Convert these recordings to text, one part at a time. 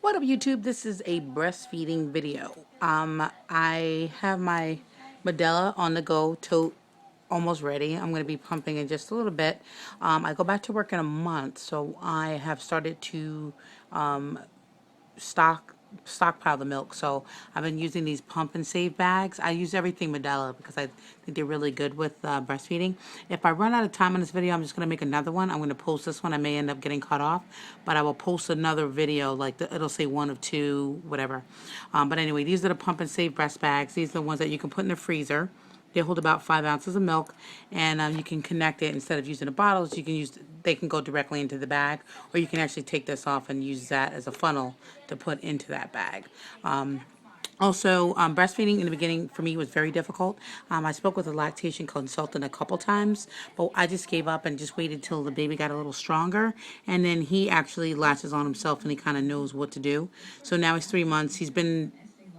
What up, YouTube? This is a breastfeeding video. I have my Medela on the go tote almost ready. I'm going to be pumping in just a little bit. I go back to work in a month, so I have started to stock stockpile the milk. So I've been using these pump and save bags. I use everything Medela because I think they're really good with breastfeeding. If I run out of time on this video, I'm just going to make another one. I'm going to post this one. I may end up getting cut off, but I will post another video, like it'll say one of two, whatever. But anyway, these are the pump and save breast bags. These are the ones that you can put in the freezer. They hold about 5 ounces of milk, and you can connect it instead of using the bottles. You can use they can go directly into the bag, or you can actually take this off and use that as a funnel to put into that bag. Also, breastfeeding in the beginning for me was very difficult. I spoke with a lactation consultant a couple times, but I just gave up and just waited till the baby got a little stronger, and then he actually latches on himself and he kind of knows what to do. So now he's 3 months.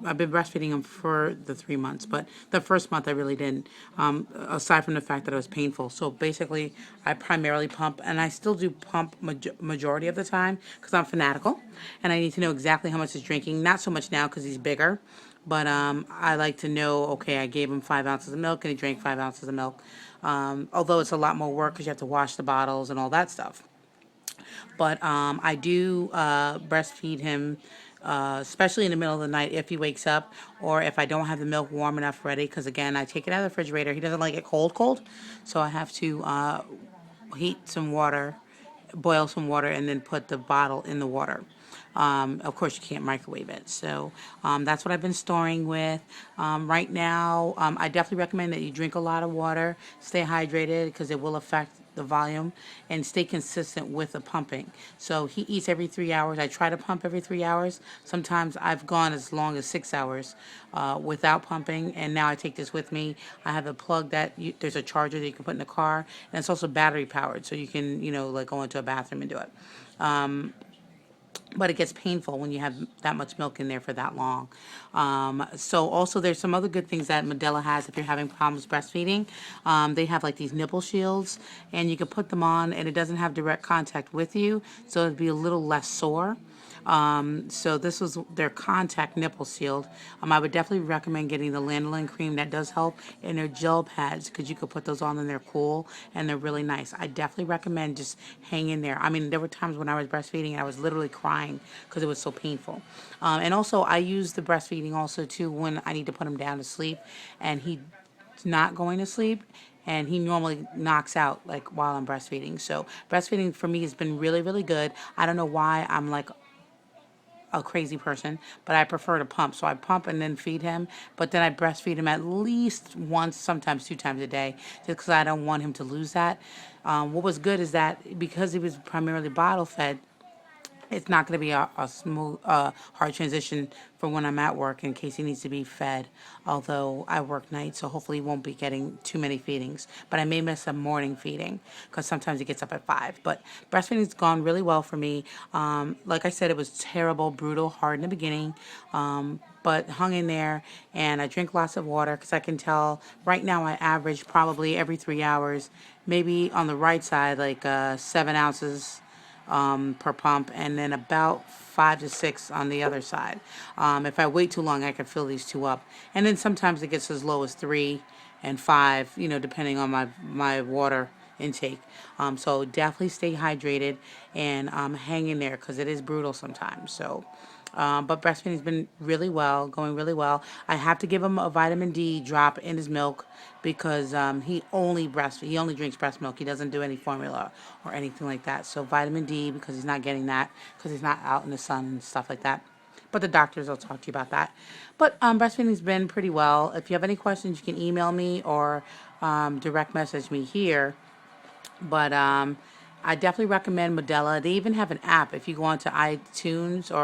I've been breastfeeding him for the 3 months, but the first month I really didn't, aside from the fact that it was painful. So basically, I primarily pump, and I still do pump majority of the time because I'm fanatical, and I need to know exactly how much he's drinking. Not so much now because he's bigger, but I like to know, okay, I gave him 5 ounces of milk, and he drank 5 ounces of milk. Although it's a lot more work because you have to wash the bottles and all that stuff. But I do breastfeed him, especially in the middle of the night if he wakes up, or if I don't have the milk warm enough ready. Because again, I take it out of the refrigerator. He doesn't like it cold, so I have to heat some water, boil some water, and then put the bottle in the water. Of course, you can't microwave it. So that's what I've been storing with. Right now, I definitely recommend that you drink a lot of water, stay hydrated because it will affect the volume, and stay consistent with the pumping. So he eats every 3 hours. I try to pump every 3 hours. Sometimes I've gone as long as 6 hours without pumping, and now I take this with me. I have a plug there's a charger that you can put in the car, and it's also battery powered, so you can, like go into a bathroom and do it. But it gets painful when you have that much milk in there for that long. So also there's some other good things that Medela has if you're having problems breastfeeding. They have like these nipple shields, and you can put them on, and it doesn't have direct contact with you, so it'd be a little less sore. So this was their contact nipple shield. I would definitely recommend getting the lanolin cream. That does help. And their gel pads, because you could put those on and they're cool and they're really nice. I definitely recommend just hang in there. I mean, there were times when I was breastfeeding and I was literally crying because it was so painful. And also, I use the breastfeeding also too when I need to put him down to sleep and he's not going to sleep, and he normally knocks out like while I'm breastfeeding. So breastfeeding for me has been really, really good. I don't know why I'm like a crazy person, but I prefer to pump. So I pump and then feed him, but then I breastfeed him at least once, sometimes 2 times a day, just because I don't want him to lose that. What was good is that because he was primarily bottle fed, it's not going to be a smooth, hard transition for when I'm at work in case he needs to be fed. Although I work nights, so hopefully he won't be getting too many feedings. But I may miss a morning feeding because sometimes he gets up at 5. But breastfeeding's gone really well for me. Like I said, it was terrible, brutal, hard in the beginning. But hung in there, and I drink lots of water because I can tell right now I average probably every 3 hours, maybe on the right side, like 7 ounces per pump, and then about 5 to 6 on the other side. If I wait too long, I can fill these two up. And then sometimes it gets as low as 3 and 5, depending on my water intake. So definitely stay hydrated and hang in there because it is brutal sometimes. So. But breastfeeding's been really well, going really well. I have to give him a vitamin D drop in his milk because he only drinks breast milk. He doesn't do any formula or anything like that. So vitamin D, because he's not getting that because he's not out in the sun and stuff like that. But the doctors will talk to you about that. But breastfeeding's been pretty well. If you have any questions, you can email me or direct message me here. But I definitely recommend Medela. They even have an app if you go onto iTunes or